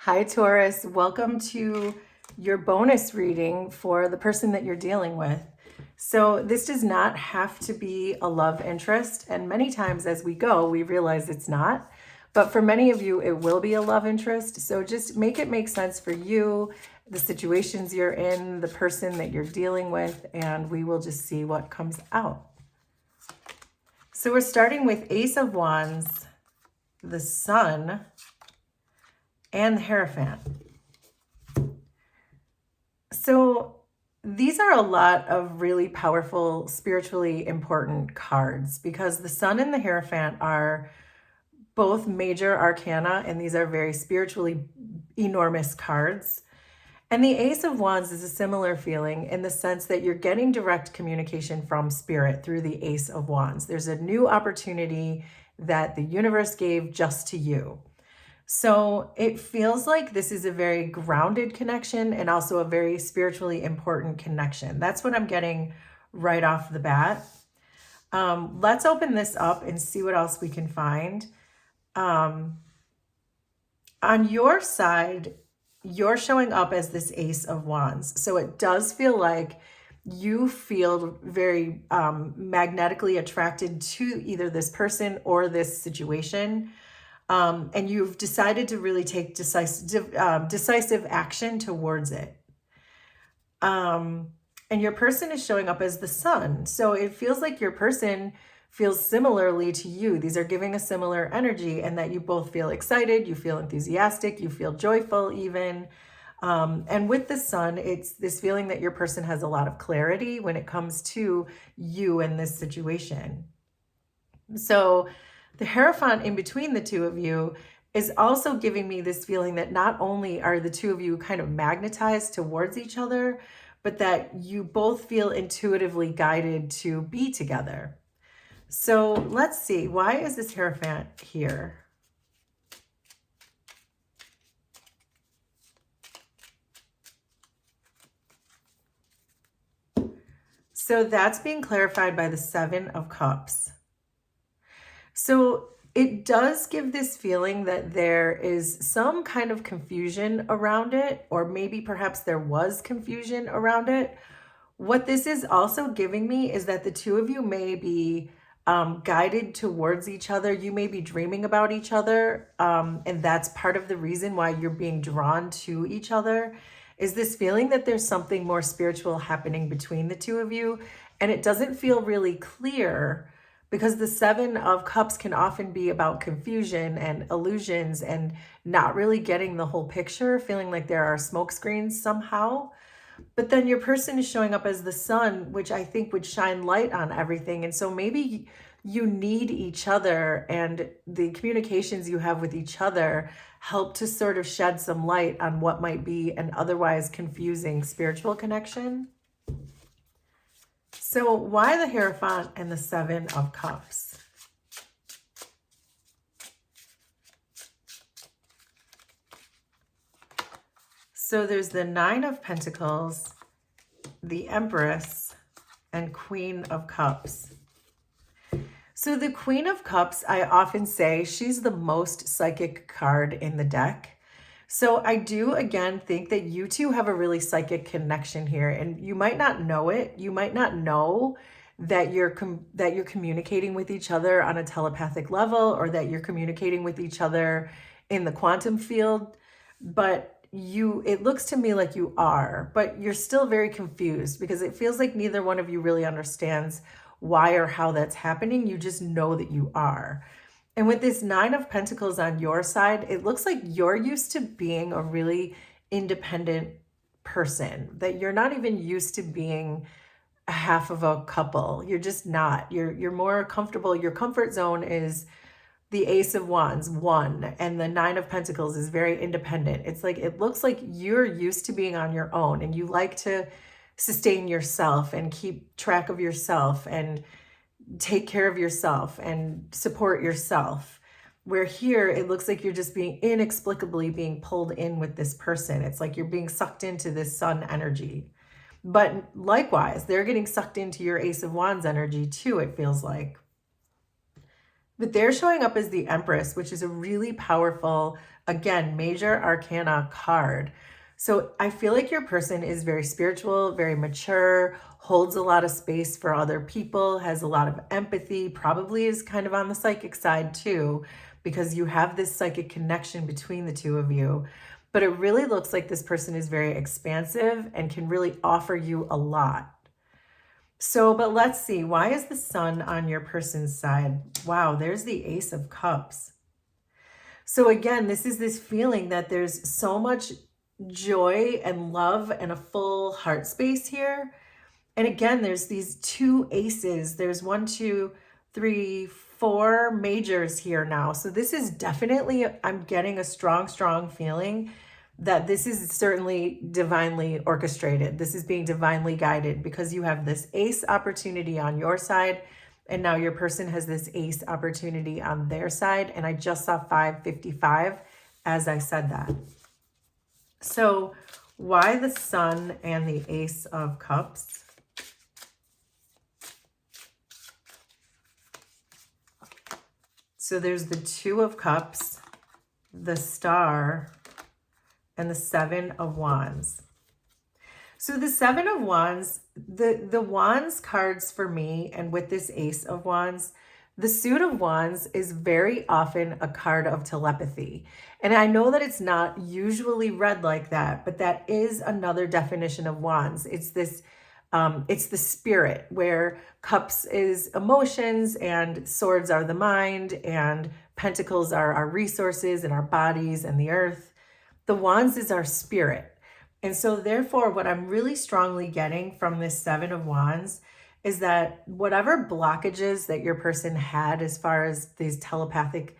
Hi, Taurus. Welcome to your bonus reading for the person that you're dealing with. So this does not have to be a love interest. And many times as we go, we realize it's not. But for many of you, it will be a love interest. So just make it make sense for you, the situations you're in, the person that you're dealing with, and we will just see what comes out. So we're starting with Ace of Wands, the Sun, and the Hierophant. So these are a lot of really powerful, spiritually important cards because the Sun and the Hierophant are both major arcana, and these are very spiritually enormous cards. And the Ace of Wands is a similar feeling in the sense that you're getting direct communication from spirit through the Ace of Wands. There's a new opportunity that the universe gave just to you. So it feels like this is a very grounded connection and also a very spiritually important connection. That's what I'm getting right off the bat. Let's open this up and see what else we can find. On your side, you're showing up as this Ace of Wands. So it does feel like you feel very magnetically attracted to either this person or this situation. And you've decided to really take decisive action towards it. And your person is showing up as the Sun. So it feels like your person feels similarly to you. These are giving a similar energy, and that you both feel excited, you feel enthusiastic, you feel joyful even. And with the Sun, it's this feeling that your person has a lot of clarity when it comes to you and this situation. So the Hierophant in between the two of you is also giving me this feeling that not only are the two of you kind of magnetized towards each other, but that you both feel intuitively guided to be together. So let's see, why is this Hierophant here? So that's being clarified by the Seven of Cups. So it does give this feeling that there is some kind of confusion around it, or maybe perhaps there was confusion around it. What this is also giving me is that the two of you may be guided towards each other. You may be dreaming about each other, and that's part of the reason why you're being drawn to each other, is this feeling that there's something more spiritual happening between the two of you, and it doesn't feel really clear because the Seven of Cups can often be about confusion and illusions and not really getting the whole picture, feeling like there are smoke screens somehow. But then your person is showing up as the Sun, which I think would shine light on everything. And so maybe you need each other, and the communications you have with each other help to sort of shed some light on what might be an otherwise confusing spiritual connection. So why the Hierophant and the Seven of Cups? So there's the Nine of Pentacles, the Empress, and Queen of Cups. So the Queen of Cups, I often say she's the most psychic card in the deck. So I do, again, think that you two have a really psychic connection here, and you might not know it. You might not know that you're communicating with each other on a telepathic level, or that you're communicating with each other in the quantum field, but it looks to me like you are, but you're still very confused because it feels like neither one of you really understands why or how that's happening. You just know that you are. And with this Nine of Pentacles on your side, it looks like you're used to being a really independent person, that you're not even used to being a half of a couple. You're just not. You're more comfortable. Your comfort zone is the Ace of Wands, one, and the Nine of Pentacles is very independent. It's like, it looks like you're used to being on your own, and you like to sustain yourself and keep track of yourself and take care of yourself and support yourself. Where here, it looks like you're just being inexplicably being pulled in with this person. It's like you're being sucked into this Sun energy. But likewise, they're getting sucked into your Ace of Wands energy too, it feels like. But they're showing up as the Empress, which is a really powerful, again, major arcana card. So I feel like your person is very spiritual, very mature, holds a lot of space for other people, has a lot of empathy, probably is kind of on the psychic side too, because you have this psychic connection between the two of you. But it really looks like this person is very expansive and can really offer you a lot. So, but let's see, why is the sun on your person's side? Wow, there's the Ace of Cups. So again, this is this feeling that there's so much joy and love and a full heart space here. And again, there's these two aces. There's 1, 2, 3, 4 majors here now. So this is definitely, I'm getting a strong, strong feeling that this is certainly divinely orchestrated. This is being divinely guided because you have this ace opportunity on your side, and now your person has this ace opportunity on their side. And I just saw 555 as I said that. So why the sun and the Ace of Cups? So there's the Two of Cups, the Star, and the Seven of Wands. So the Seven of Wands, the Wands cards for me, and with this Ace of Wands, the Suit of Wands is very often a card of telepathy. And I know that it's not usually read like that, but that is another definition of Wands. It's this, it's the spirit, where cups is emotions and swords are the mind and pentacles are our resources and our bodies and the earth. The Wands is our spirit. And so therefore, what I'm really strongly getting from this Seven of Wands is that whatever blockages that your person had as far as these telepathic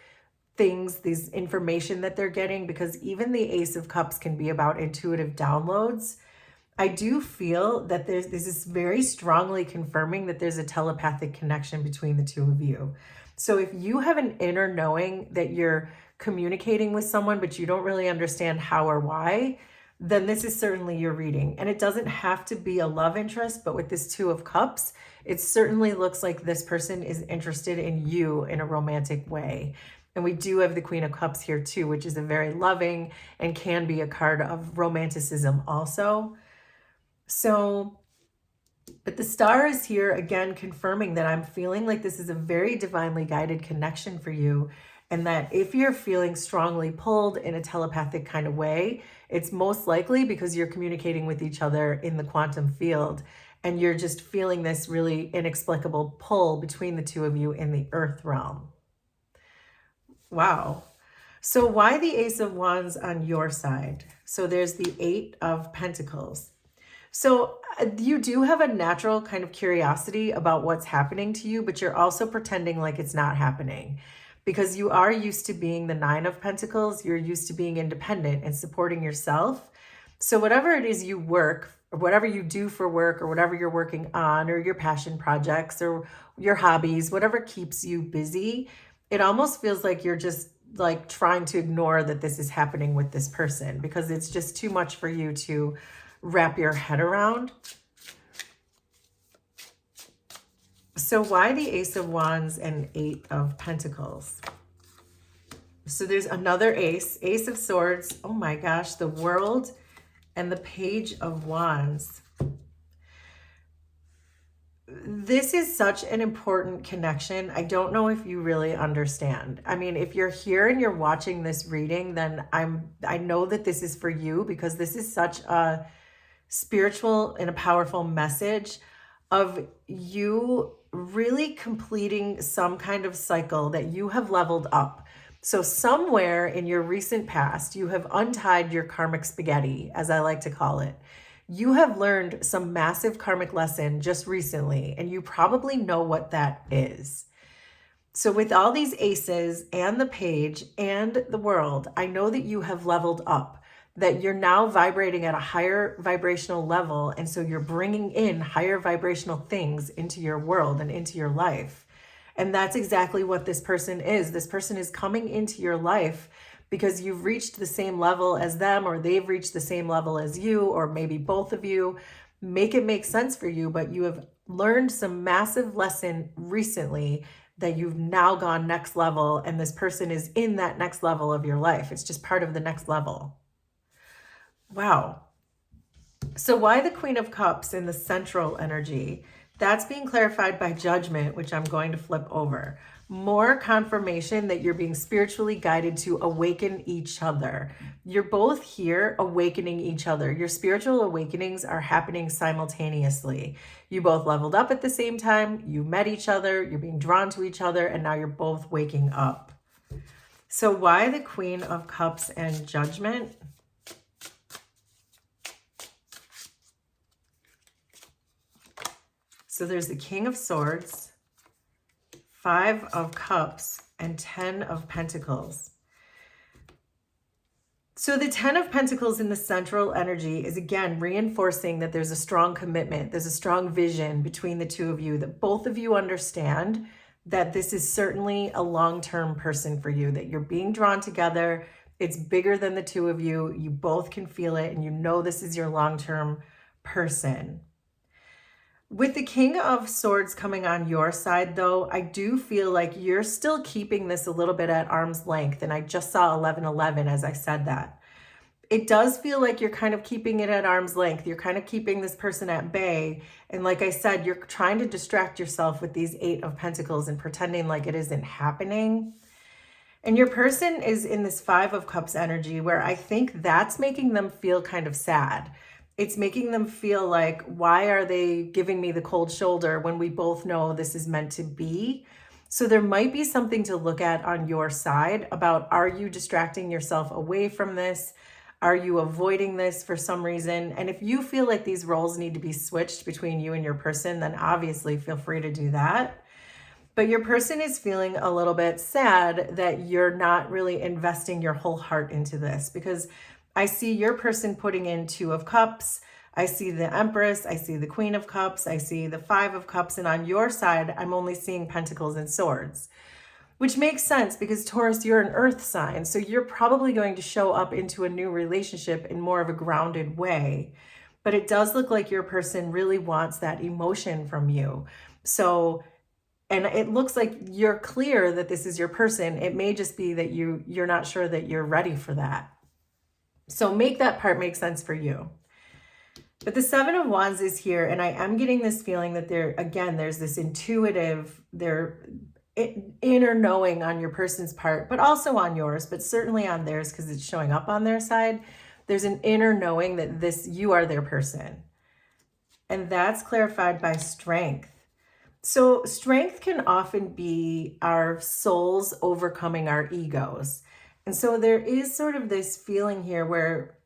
things, these information that they're getting, because even the Ace of Cups can be about intuitive downloads, I do feel that this is very strongly confirming that there's a telepathic connection between the two of you. So if you have an inner knowing that you're communicating with someone, but you don't really understand how or why, then this is certainly your reading. And it doesn't have to be a love interest, but with this Two of Cups, it certainly looks like this person is interested in you in a romantic way. And we do have the Queen of Cups here too, which is a very loving and can be a card of romanticism also. So, but the Star is here again, confirming that I'm feeling like this is a very divinely guided connection for you. And that if you're feeling strongly pulled in a telepathic kind of way, it's most likely because you're communicating with each other in the quantum field. And you're just feeling this really inexplicable pull between the two of you in the earth realm. Wow. So why the Ace of Wands on your side? So there's the Eight of Pentacles. So you do have a natural kind of curiosity about what's happening to you, but you're also pretending like it's not happening because you are used to being the Nine of Pentacles. You're used to being independent and supporting yourself. So whatever it is you work, or whatever you do for work, or whatever you're working on, or your passion projects, or your hobbies, whatever keeps you busy, it almost feels like you're just like trying to ignore that this is happening with this person because it's just too much for you to wrap your head around. So why the Ace of Wands and Eight of Pentacles? So there's another ace, Ace of Swords. Oh my gosh, the World and the Page of Wands. This is such an important connection. I don't know if you really understand. I mean, if you're here and you're watching this reading, then I know that this is for you because this is such a spiritual and a powerful message of you really completing some kind of cycle that you have leveled up. So somewhere in your recent past, you have untied your karmic spaghetti, as I like to call it. You have learned some massive karmic lesson just recently, and you probably know what that is. So with all these aces and the Page and the World, I know that you have leveled up, that you're now vibrating at a higher vibrational level. And so you're bringing in higher vibrational things into your world and into your life. And that's exactly what this person is. This person is coming into your life because you've reached the same level as them, or they've reached the same level as you, or maybe both of you. Make it make sense for you, but you have learned some massive lesson recently that you've now gone next level and this person is in that next level of your life. It's just part of the next level. Wow. So why the Queen of Cups in the central energy? That's being clarified by Judgment, which I'm going to flip over. More confirmation that you're being spiritually guided to awaken each other. You're both here awakening each other. Your spiritual awakenings are happening simultaneously. You both leveled up at the same time. You met each other. You're being drawn to each other. And now you're both waking up. So why the Queen of Cups and Judgment? So there's the King of Swords, 5 of Cups, and 10 of Pentacles. So the 10 of Pentacles in the central energy is again reinforcing that there's a strong commitment, there's a strong vision between the two of you, that both of you understand that this is certainly a long-term person for you, that you're being drawn together. It's bigger than the two of you. You both can feel it, and you know this is your long-term person. With the King of Swords coming on your side, though, I do feel like you're still keeping this a little bit at arm's length. And I just saw 1111 as I said that. It does feel like you're kind of keeping it at arm's length. You're kind of keeping this person at bay. And like I said, you're trying to distract yourself with these 8 of Pentacles and pretending like it isn't happening. And your person is in this 5 of Cups energy where I think that's making them feel kind of sad. It's making them feel like, why are they giving me the cold shoulder when we both know this is meant to be? So there might be something to look at on your side about, are you distracting yourself away from this? Are you avoiding this for some reason? And if you feel like these roles need to be switched between you and your person, then obviously feel free to do that. But your person is feeling a little bit sad that you're not really investing your whole heart into this, because I see your person putting in 2 of Cups. I see the Empress. I see the Queen of Cups. I see the 5 of Cups. And on your side, I'm only seeing Pentacles and Swords, which makes sense because Taurus, you're an earth sign. So you're probably going to show up into a new relationship in more of a grounded way. But it does look like your person really wants that emotion from you. So, and it looks like you're clear that this is your person. It may just be that you're not sure that you're ready for that. So make that part make sense for you. But the 7 of Wands is here, and I am getting this feeling that there's this intuitive, inner knowing on your person's part, but also on yours, but certainly on theirs because it's showing up on their side. There's an inner knowing that you are their person. And that's clarified by Strength. So strength can often be our souls overcoming our egos. And so there is sort of this feeling here where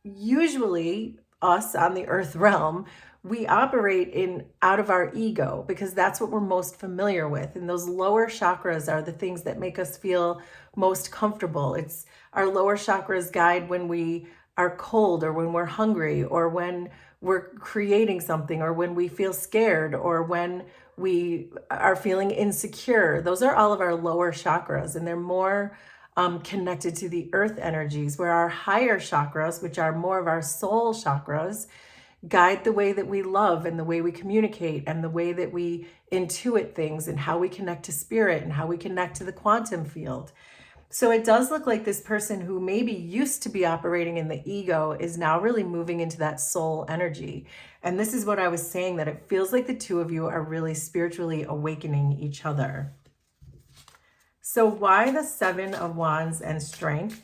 usually us on the earth realm, we operate out of our ego because that's what we're most familiar with. And those lower chakras are the things that make us feel most comfortable. It's our lower chakras guide when we are cold or when we're hungry or when we're creating something or when we feel scared or when we are feeling insecure. Those are all of our lower chakras, and they're more connected to the earth energies, where our higher chakras, which are more of our soul chakras, guide the way that we love and the way we communicate and the way that we intuit things and how we connect to spirit and how we connect to the quantum field. So it does look like this person who maybe used to be operating in the ego is now really moving into that soul energy. And this is what I was saying, that it feels like the two of you are really spiritually awakening each other. So why the 7 of Wands and Strength?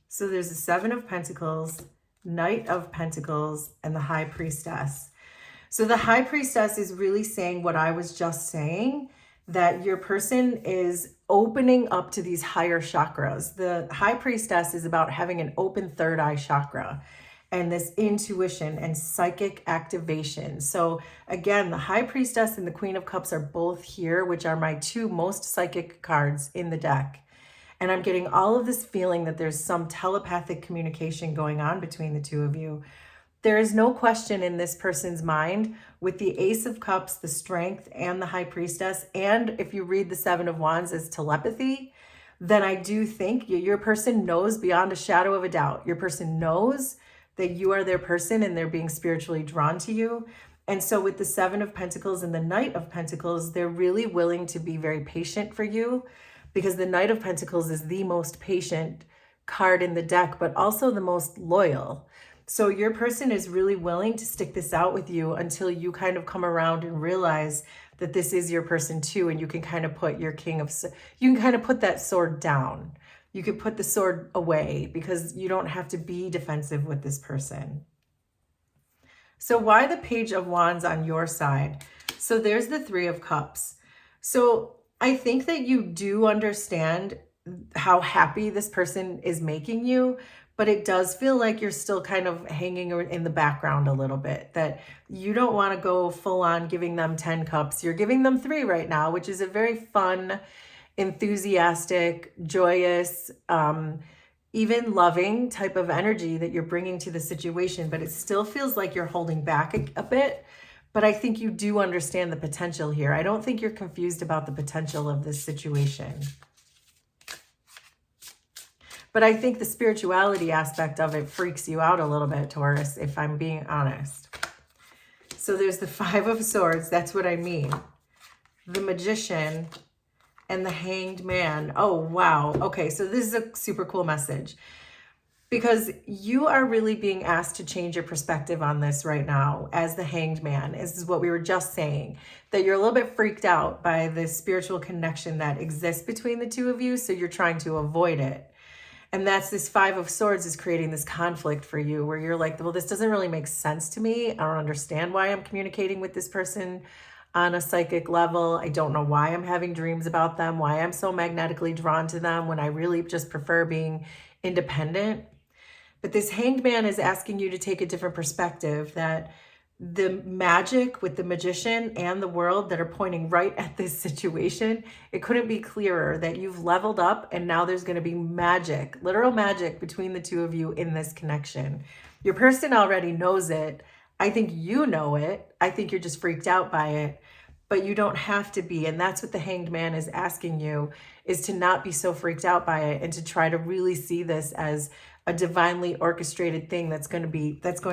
So there's the 7 of Pentacles, Knight of Pentacles, and the High Priestess. So the High Priestess is really saying what I was just saying, that your person is opening up to these higher chakras. The High Priestess is about having an open third eye chakra and this intuition and psychic activation. So again, the High Priestess and the Queen of Cups are both here, which are my 2 most psychic cards in the deck. And I'm getting all of this feeling that there's some telepathic communication going on between the two of you. There is no question in this person's mind with the Ace of Cups, the Strength, and the High Priestess. And if you read the 7 of Wands as telepathy, then I do think your person knows beyond a shadow of a doubt. Your person knows that you are their person and they're being spiritually drawn to you. And so with the Seven of Pentacles and the Knight of Pentacles, they're really willing to be very patient for you, because the Knight of Pentacles is the most patient card in the deck, but also the most loyal. So your person is really willing to stick this out with you until you kind of come around and realize that this is your person too, and you can kind of put your you can kind of put that sword down. You could put the sword away because you don't have to be defensive with this person. So why the Page of Wands on your side? So there's the Three of Cups. So I think that you do understand how happy this person is making you, but it does feel like you're still kind of hanging in the background a little bit, that you don't want to go full on giving them 10 cups. You're giving them 3 right now, which is a very fun, enthusiastic, joyous, even loving type of energy that you're bringing to the situation, but it still feels like you're holding back a bit. But I think you do understand the potential here. I don't think you're confused about the potential of this situation. But I think the spirituality aspect of it freaks you out a little bit, Taurus, if I'm being honest. So there's the Five of Swords. That's what I mean. The Magician and the Hanged Man. Oh, wow. Okay, so this is a super cool message, because you are really being asked to change your perspective on this right now as the Hanged Man. This is what we were just saying, that you're a little bit freaked out by the spiritual connection that exists between the two of you, so you're trying to avoid it. And that's this Five of Swords is creating this conflict for you where you're like, well, this doesn't really make sense to me. I don't understand why I'm communicating with this person on a psychic level. I don't know why I'm having dreams about them, why I'm so magnetically drawn to them when I really just prefer being independent. But this Hanged Man is asking you to take a different perspective, that the magic with the Magician and the World that are pointing right at this situation, it couldn't be clearer that you've leveled up and now there's going to be magic, literal magic between the two of you in this connection. Your person already knows it. I think you know it. I think you're just freaked out by it, but you don't have to be. And that's what the Hanged Man is asking you, is to not be so freaked out by it and to try to really see this as a divinely orchestrated thing that's going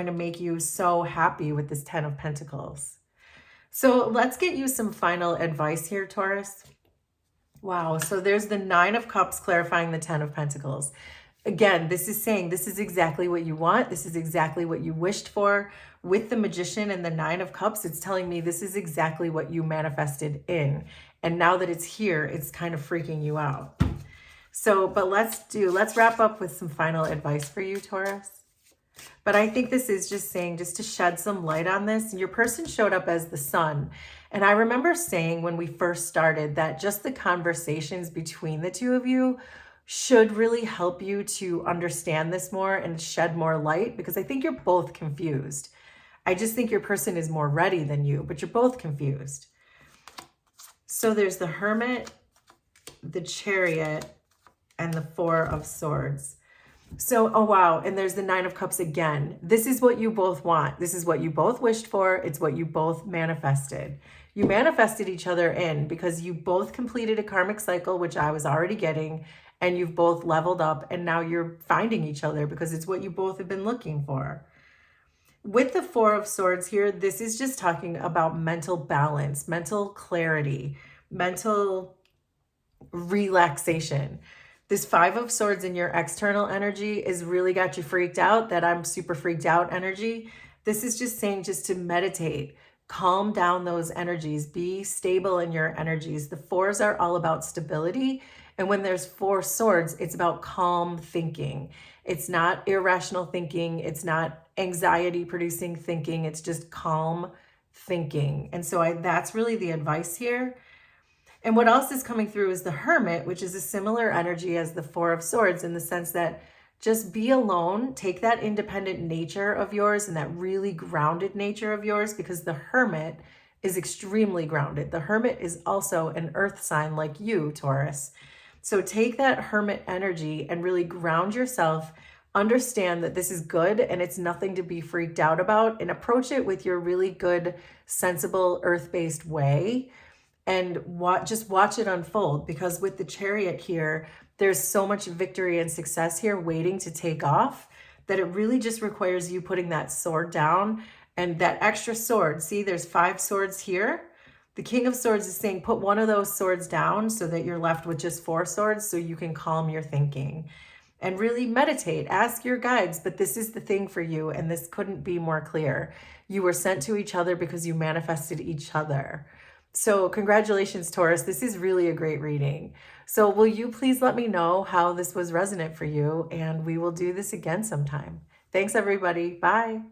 to make you so happy with this Ten of Pentacles. So let's get you some final advice here, Taurus. Wow. So there's the Nine of Cups clarifying the Ten of Pentacles. Again, this is saying this is exactly what you want. This is exactly what you wished for. With the Magician and the Nine of Cups, it's telling me this is exactly what you manifested in. And now that it's here, it's kind of freaking you out. So, but let's wrap up with some final advice for you, Taurus. But I think this is just saying, just to shed some light on this, your person showed up as the Sun. And I remember saying when we first started that just the conversations between the two of you should really help you to understand this more and shed more light, because I think you're both confused. I just think your person is more ready than you, but you're both confused. So there's the Hermit, the Chariot, and the Four of Swords. So, oh wow, and there's the Nine of Cups again. This is what you both want. This is what you both wished for. It's what you both manifested. You manifested each other in because you both completed a karmic cycle, which I was already getting, and you've both leveled up, and now you're finding each other because it's what you both have been looking for. With the Four of Swords here, this is just talking about mental balance, mental clarity, mental relaxation. This Five of Swords in your external energy is really got you freaked out, that I'm super freaked out energy. This is just saying just to meditate, calm down those energies, be stable in your energies. The fours are all about stability. And when there's Four Swords, it's about calm thinking. It's not irrational thinking. It's not anxiety producing thinking. It's just calm thinking. And so that's really the advice here. And what else is coming through is the Hermit, which is a similar energy as the Four of Swords, in the sense that just be alone, take that independent nature of yours and that really grounded nature of yours, because the Hermit is extremely grounded. The Hermit is also an earth sign like you, Taurus. So take that Hermit energy and really ground yourself, understand that this is good and it's nothing to be freaked out about, and approach it with your really good, sensible, earth-based way. And just watch it unfold, because with the Chariot here, there's so much victory and success here waiting to take off, that it really just requires you putting that sword down and that extra sword. See, there's 5 swords here. The King of Swords is saying put one of those swords down so that you're left with just 4 swords so you can calm your thinking and really meditate. Ask your guides, but this is the thing for you, and this couldn't be more clear. You were sent to each other because you manifested each other. So congratulations, Taurus. This is really a great reading. So will you please let me know how this was resonant for you, and we will do this again sometime. Thanks, everybody. Bye.